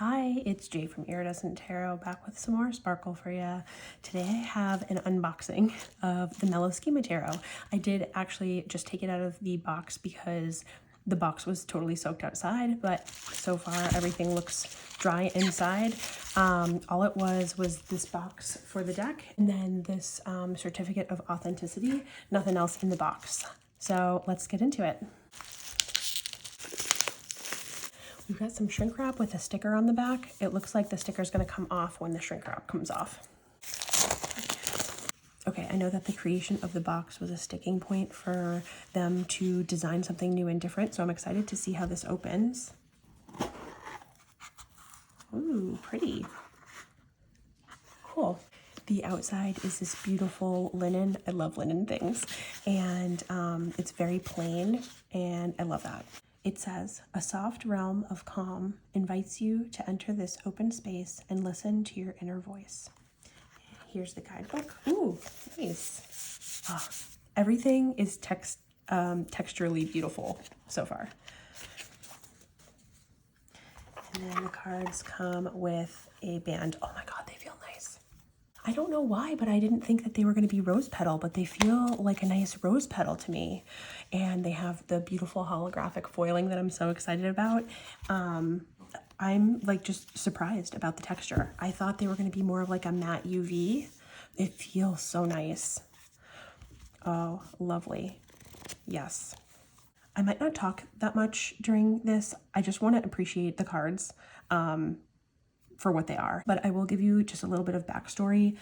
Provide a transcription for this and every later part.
Hi, it's Jay from Iridescent Tarot, back with some more sparkle for you. Today I have an unboxing of the Mellow Schema Tarot. I did actually just take it out of the box because the box was totally soaked outside, but so far everything looks dry inside. All it was this box for the deck and then this certificate of authenticity, nothing else in the box. So let's get into it. We've got some shrink wrap with a sticker on the back. It looks like the sticker is going to come off when the shrink wrap comes off. Okay, I know that the creation of the box was a sticking point for them to design something new and different, so I'm excited to see how this opens. Ooh, pretty. Cool. The outside is this beautiful linen. I love linen things. And it's very plain, and I love that. It says, a soft realm of calm invites you to enter this open space and listen to your inner voice. Here's the guidebook. Ooh, nice. Oh, everything is texturally beautiful so far. And then the cards come with a band. Oh my God, they feel nice. I don't know why, but I didn't think that they were going to be rose petal, but they feel like a nice rose petal to me. And they have the beautiful holographic foiling that I'm so excited about. I'm like just surprised about the texture. I thought they were going to be more of like a matte UV. It feels so nice. Oh, lovely. Yes. I might not talk that much during this. I just want to appreciate the cards for what they are. But I will give you just a little bit of backstory.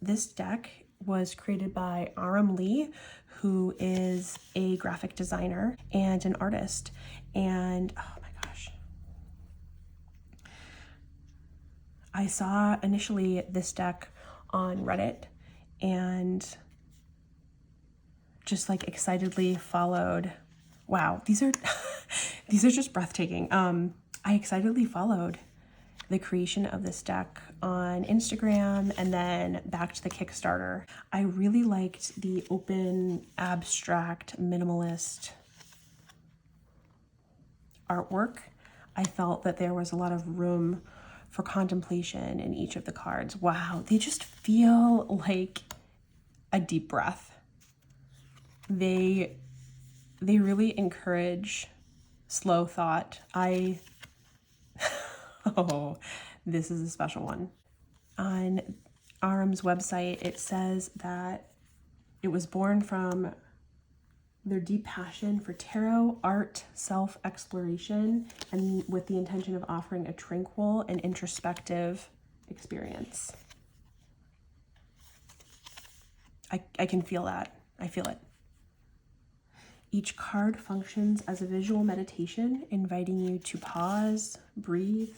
This deck was created by Lee, who is a graphic designer and an artist. And oh my gosh. I saw initially this deck on Reddit and just like excitedly followed. Wow, these are these are just breathtaking. I excitedly followed the creation of this deck on Instagram and then back to the Kickstarter. I really liked the open, abstract, minimalist artwork. I felt that there was a lot of room for contemplation in each of the cards. Wow, they just feel like a deep breath. They really encourage slow thought. Oh, this is a special one. On RM's website, it says that it was born from their deep passion for tarot, art, self-exploration, and with the intention of offering a tranquil and introspective experience. I can feel that. I feel it. Each card functions as a visual meditation, inviting you to pause, breathe,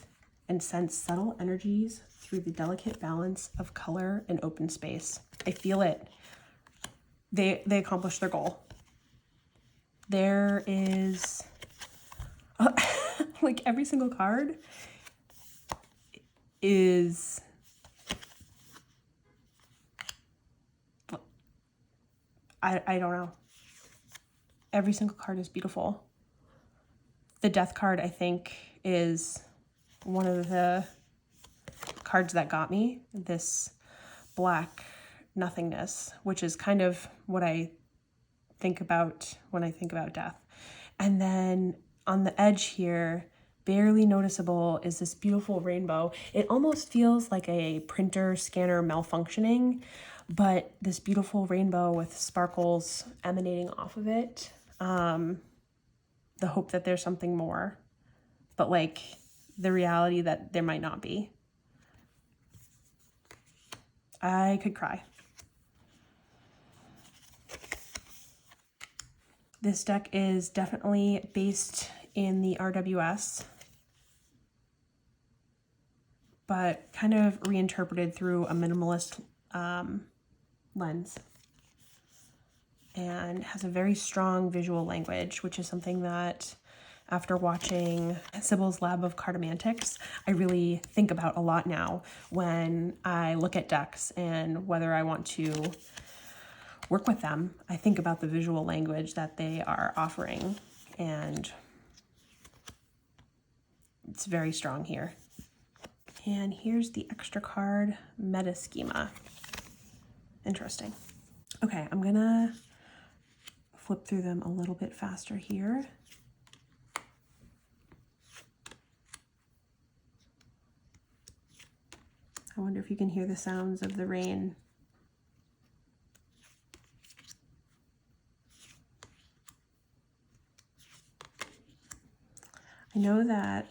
and sense subtle energies through the delicate balance of color and open space. I feel it. They accomplished their goal. There is like every single card is I don't know. Every single card is beautiful. The Death card, I think, is one of the cards that got me. This black nothingness, which is kind of what I think about when I think about death. And then on the edge here, barely noticeable, is this beautiful rainbow. It almost feels like a printer scanner malfunctioning, but this beautiful rainbow with sparkles emanating off of it. The hope that there's something more, but like the reality that there might not be. I could cry. This deck is definitely based in the RWS, but kind of reinterpreted through a minimalist lens, and has a very strong visual language, which is something that after watching Sybil's Lab of Cartomantics, I really think about a lot now when I look at decks and whether I want to work with them. I think about the visual language that they are offering and it's very strong here. And here's the extra card, Meta Schema. Interesting. Okay, I'm gonna flip through them a little bit faster here. I wonder if you can hear the sounds of the rain. I know that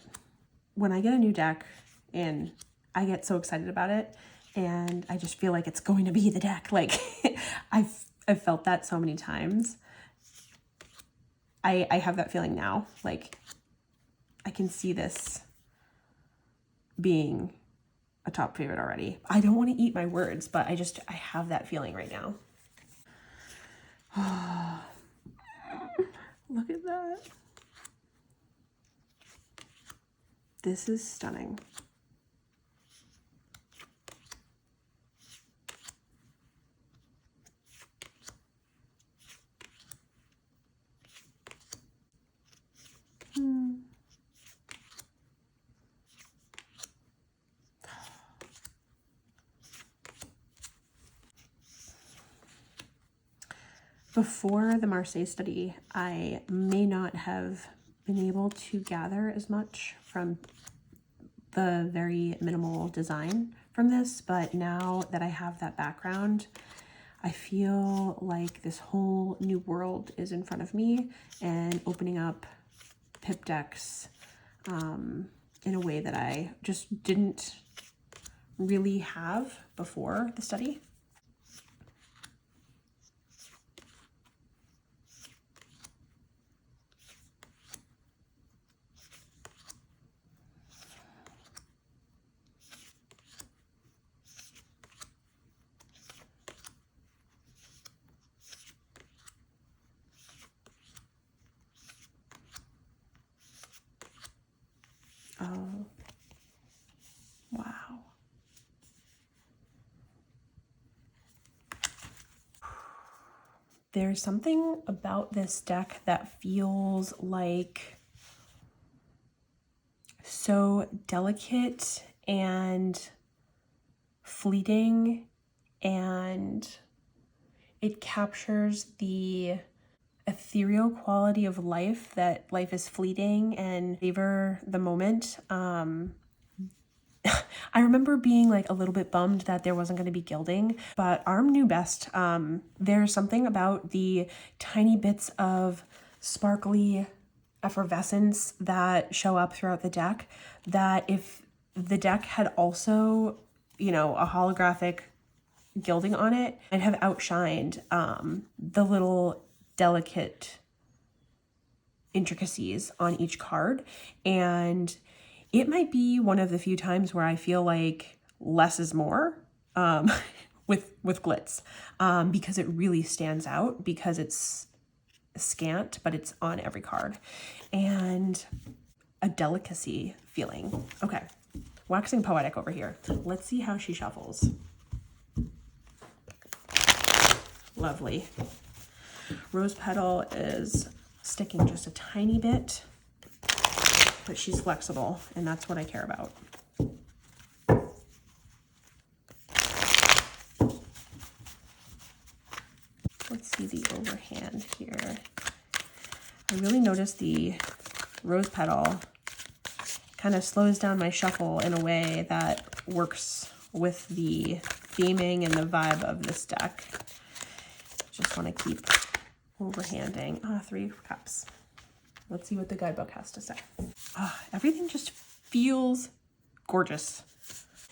when I get a new deck and I get so excited about it and I just feel like it's going to be the deck. Like I've felt that so many times. I have that feeling now. Like I can see this being a top favorite already. I don't want to eat my words, but I have that feeling right now. Look at that. This is stunning. Before the Marseille study, I may not have been able to gather as much from the very minimal design from this, but now that I have that background, I feel like this whole new world is in front of me and opening up pip decks in a way that I just didn't really have before the study. Oh, wow. There's something about this deck that feels like so delicate and fleeting, and it captures the ethereal quality of life, that life is fleeting and savor the moment. I remember being like a little bit bummed that there wasn't going to be gilding, but Arm knew best. There's something about the tiny bits of sparkly effervescence that show up throughout the deck that if the deck had also, you know, a holographic gilding on it, I'd have outshined the little delicate intricacies on each card. And it might be one of the few times where I feel like less is more with glitz, because it really stands out, because it's scant, but it's on every card, and a delicacy feeling. Okay, waxing poetic over here. Let's see how she shuffles. Lovely. Rose Petal is sticking just a tiny bit, but she's flexible, and that's what I care about. Let's see the overhand here. I really noticed the Rose Petal kind of slows down my shuffle in a way that works with the theming and the vibe of this deck. Just want to keep overhanding. 3 of Cups. Let's see what the guidebook has to say. Everything just feels gorgeous.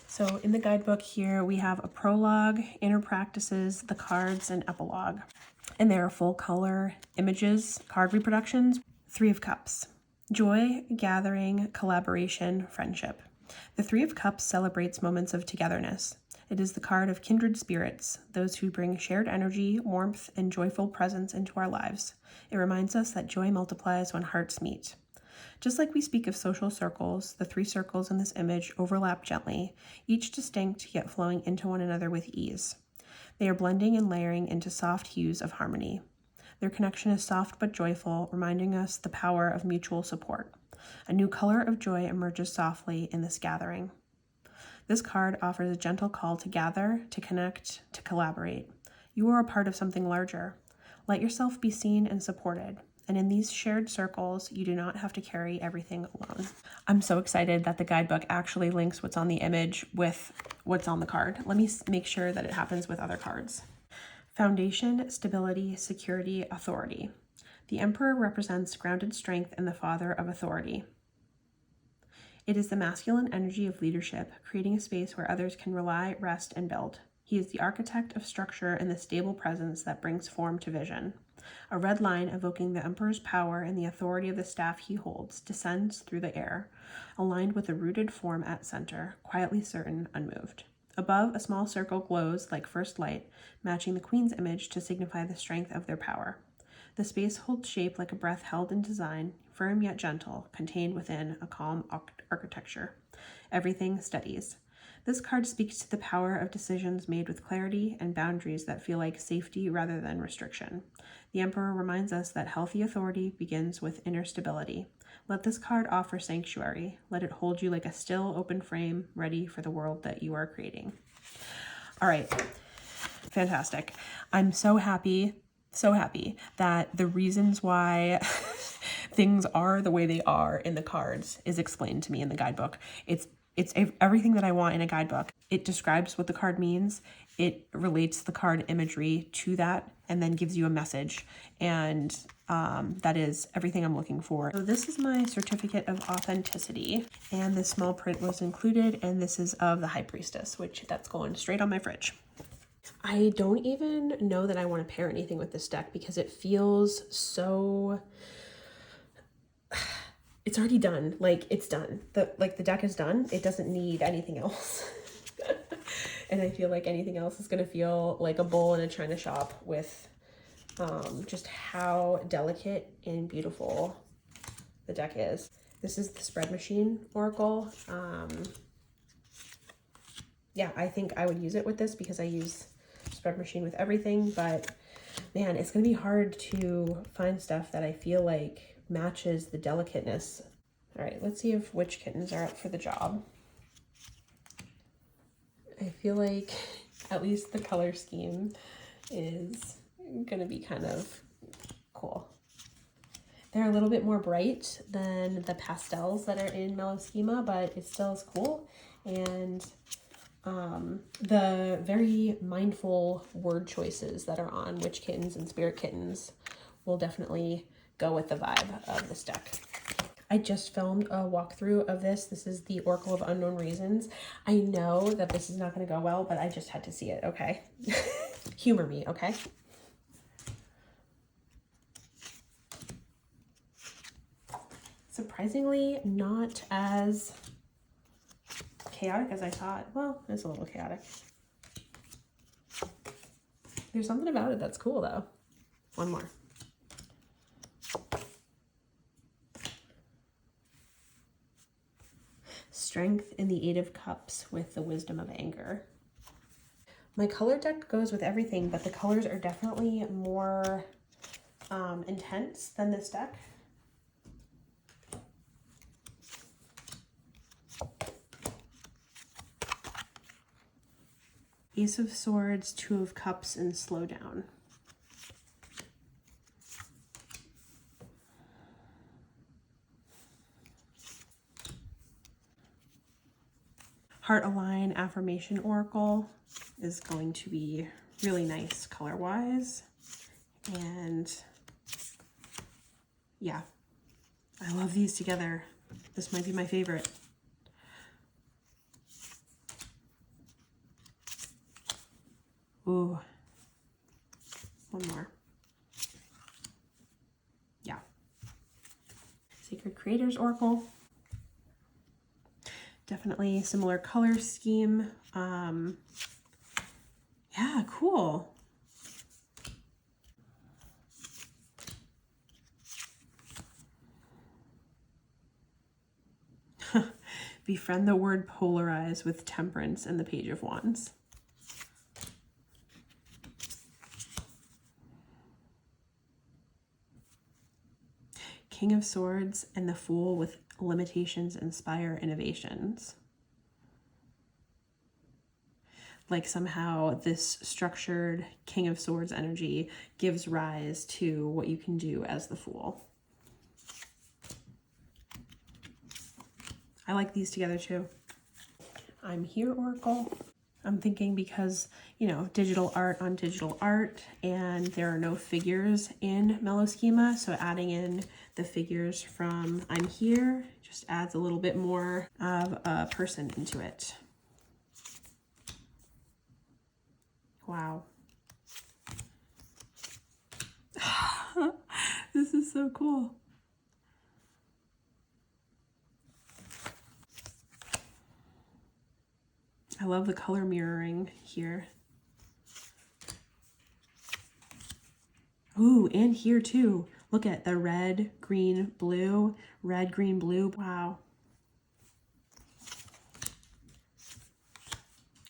So in the guidebook here, we have a prologue, inner practices, the cards, and epilogue. And there are full color images, card reproductions. 3 of Cups. Joy, gathering, collaboration, friendship. The 3 of Cups celebrates moments of togetherness. It is the card of kindred spirits, those who bring shared energy, warmth, and joyful presence into our lives. It reminds us that joy multiplies when hearts meet. Just like we speak of social circles, the 3 circles in this image overlap gently, each distinct yet flowing into one another with ease. They are blending and layering into soft hues of harmony. Their connection is soft but joyful, reminding us the power of mutual support. A new color of joy emerges softly in this gathering. This card offers a gentle call to gather, to connect, to collaborate. You are a part of something larger. Let yourself be seen and supported. And in these shared circles, you do not have to carry everything alone. I'm so excited that the guidebook actually links what's on the image with what's on the card. Let me make sure that it happens with other cards. Foundation, stability, security, authority. The Emperor represents grounded strength and the father of authority. It is the masculine energy of leadership, creating a space where others can rely, rest, and build. He is the architect of structure and the stable presence that brings form to vision. A red line evoking the Emperor's power and the authority of the staff he holds descends through the air, aligned with a rooted form at center, quietly certain, unmoved. Above, a small circle glows like first light, matching the Queen's image to signify the strength of their power. The space holds shape like a breath held in design, firm yet gentle, contained within a calm architecture. Everything steadies. This card speaks to the power of decisions made with clarity and boundaries that feel like safety rather than restriction. The Emperor reminds us that healthy authority begins with inner stability. Let this card offer sanctuary. Let it hold you like a still, open frame, ready for the world that you are creating. All right, fantastic. I'm so happy that the reasons why things are the way they are in the cards is explained to me in the guidebook. It's everything that I want in a guidebook. It describes what the card means. It relates the card imagery to that and then gives you a message. And that is everything I'm looking for. So this is my certificate of authenticity. And this small print was included. And this is of the High Priestess, which that's going straight on my fridge. I don't even know that I want to pair anything with this deck because it feels so... It's already done. Like, it's done. The deck is done. It doesn't need anything else. And I feel like anything else is going to feel like a bull in a china shop with just how delicate and beautiful the deck is. This is the Spread Machine Oracle. Yeah, I think I would use it with this because I use Spread Machine with everything. But, man, it's going to be hard to find stuff that I feel like matches the delicateness. All right, let's see if witch kittens are up for the job. I feel like at least the color scheme is gonna be kind of cool. They're a little bit more bright than the pastels that are in Mellow Schema, but it still is cool. And the very mindful word choices that are on Witch Kittens and Spirit Kittens will definitely go with the vibe of this deck. I just filmed a walkthrough of this. This is the Oracle of Unknown Reasons. I know that this is not going to go well, but I just had to see it, okay? Humor me, okay? Surprisingly, not as chaotic as I thought. Well, it's a little chaotic. There's something about it that's cool, though. One more. Strength in the Eight of Cups with the Wisdom of Anger. My color deck goes with everything, but the colors are definitely more intense than this deck. Ace of Swords, Two of Cups, and Slow Down. Heart Align Affirmation Oracle is going to be really nice color-wise. And yeah, I love these together. This might be my favorite. Ooh, one more. Yeah. Sacred Creators Oracle. Definitely similar color scheme. Yeah, cool. Befriend the word polarize with Temperance and the Page of Wands. King of Swords and the Fool with limitations inspire innovations. Like somehow this structured King of Swords energy gives rise to what you can do as the Fool. I like these together too. I'm here, Oracle. I'm thinking because, you know, digital art on digital art, and there are no figures in Mellow Schema, so adding in the figures from I'm Here just adds a little bit more of a person into it. Wow. This is so cool. I love the color mirroring here. Ooh, and here too. Look at the red, green, blue, red, green, blue. Wow.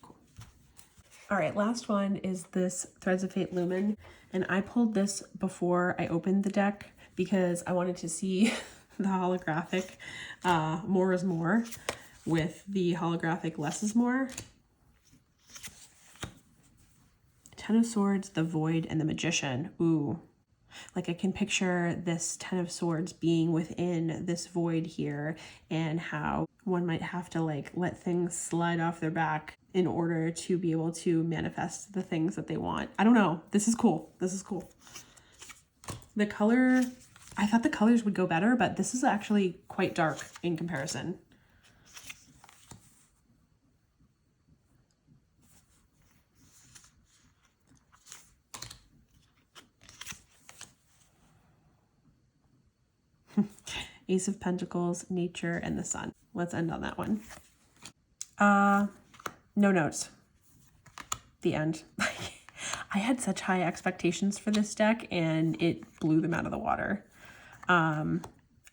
Cool. All right, last one is this Threads of Fate Lumen. And I pulled this before I opened the deck because I wanted to see the holographic more is more with the holographic less is more. Ten of Swords, the Void, and the Magician. Ooh. Like I can picture this Ten of Swords being within this void here, and how one might have to like let things slide off their back in order to be able to manifest the things that they want. I don't know. This is cool. This is cool. The color, I thought the colors would go better, but this is actually quite dark in comparison. Ace of Pentacles, Nature, and the Sun. Let's end on that one. No notes. The end. I had such high expectations for this deck and it blew them out of the water. I'm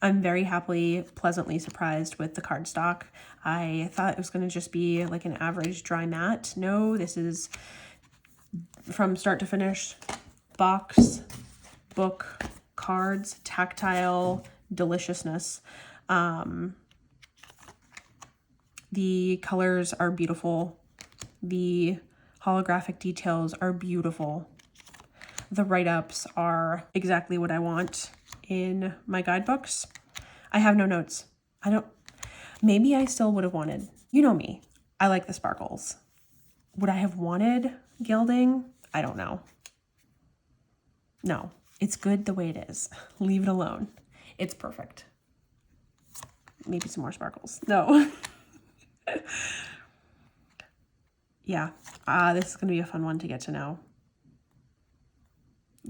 very happily, pleasantly surprised with the cardstock. I thought it was going to just be like an average dry matte. No, this is from start to finish. Box, book, cards, tactile deliciousness. The colors are beautiful. The holographic details are beautiful. The write-ups are exactly what I want in my guidebooks. I have no notes. Maybe I still would have wanted, you know me, I like the sparkles. Would I have wanted gilding? I don't know. No, it's good the way it is. Leave it alone. It's perfect. Maybe some more sparkles. No. Yeah, this is going to be a fun one to get to know.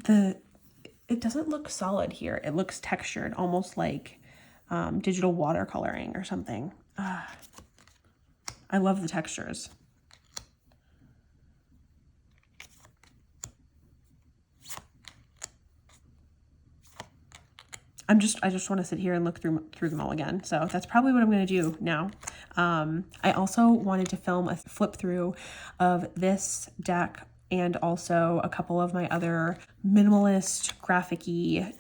It doesn't look solid here. It looks textured, almost like digital watercoloring or something. I love the textures. I just want to sit here and look through them all again. So that's probably what I'm going to do now. I also wanted to film a flip through of this deck and also a couple of my other minimalist graphic-y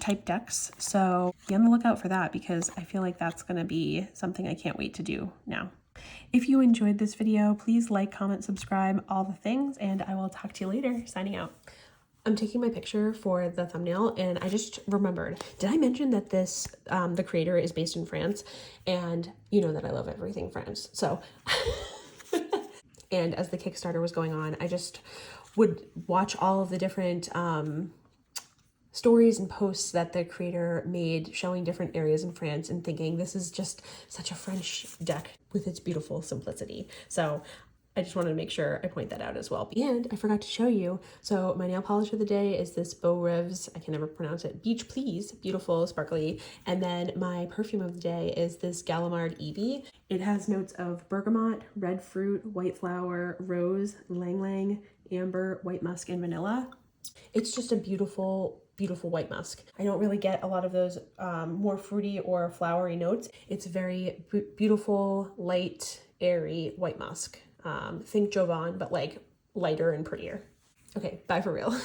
type decks. So be on the lookout for that because I feel like that's going to be something I can't wait to do now. If you enjoyed this video, please like, comment, subscribe, all the things, and I will talk to you later. Signing out. I'm taking my picture for the thumbnail and I just remembered, did I mention that this, the creator is based in France, and you know that I love everything France. So, and as the Kickstarter was going on, I just would watch all of the different stories and posts that the creator made showing different areas in France and thinking this is just such a French deck with its beautiful simplicity. So I just wanted to make sure I point that out as well. And I forgot to show you. So my nail polish of the day is this Beau Rivs, I can never pronounce it, Beach Please, beautiful, sparkly. And then my perfume of the day is this Gallimard Evie. It has notes of bergamot, red fruit, white flower, rose, lang lang, amber, white musk, and vanilla. It's just a beautiful, beautiful white musk. I don't really get a lot of those more fruity or flowery notes. It's very beautiful, light, airy white musk. Think Jovan, but like lighter and prettier. Okay, bye for real.